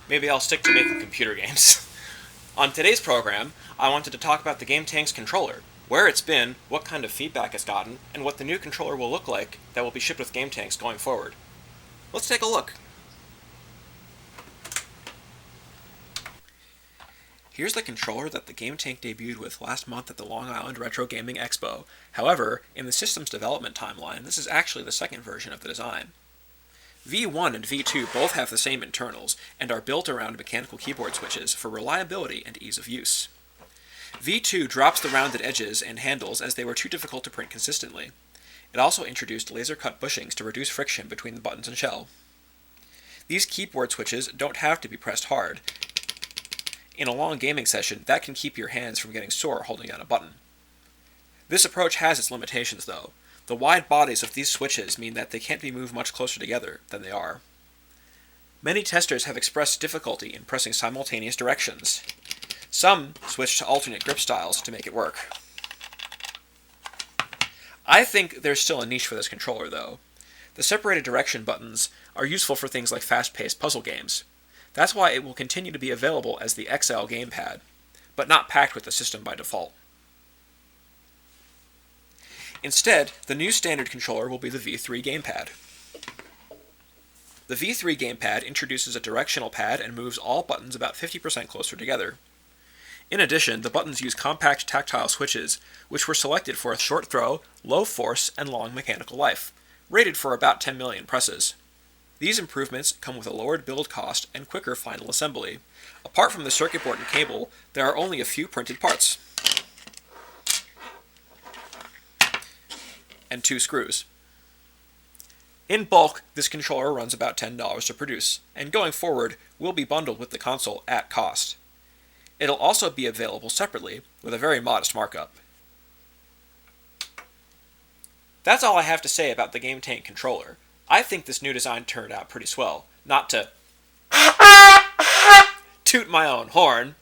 Maybe I'll stick to making computer games. On today's program, I wanted to talk about the GameTank's controller, where it's been, what kind of feedback it's gotten, and what the new controller will look like that will be shipped with GameTanks going forward. Let's take a look. Here's the controller that the GameTank debuted with last month at the Long Island Retro Gaming Expo. However, in the system's development timeline, this is actually the second version of the design. V1 and V2 both have the same internals and are built around mechanical keyboard switches for reliability and ease of use. V2 drops the rounded edges and handles as they were too difficult to print consistently. It also introduced laser-cut bushings to reduce friction between the buttons and shell. These keyboard switches don't have to be pressed hard. In a long gaming session, that can keep your hands from getting sore holding down a button. This approach has its limitations, though. The wide bodies of these switches mean that they can't be moved much closer together than they are. Many testers have expressed difficulty in pressing simultaneous directions. Some switch to alternate grip styles to make it work. I think there's still a niche for this controller, though. The separated direction buttons are useful for things like fast-paced puzzle games. That's why it will continue to be available as the XL gamepad, but not packed with the system by default. Instead, the new standard controller will be the V3 gamepad. The V3 gamepad introduces a directional pad and moves all buttons about 50% closer together. In addition, the buttons use compact tactile switches, which were selected for a short throw, low force, and long mechanical life, rated for about 10 million presses. These improvements come with a lowered build cost and quicker final assembly. Apart from the circuit board and cable, there are only a few printed parts. And 2 screws. In bulk, this controller runs about $10 to produce, and going forward, will be bundled with the console at cost. It'll also be available separately, with a very modest markup. That's all I have to say about the GameTank controller. I think this new design turned out pretty swell. Not to toot my own horn.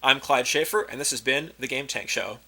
I'm Clyde Schaefer, and this has been The GameTank Show.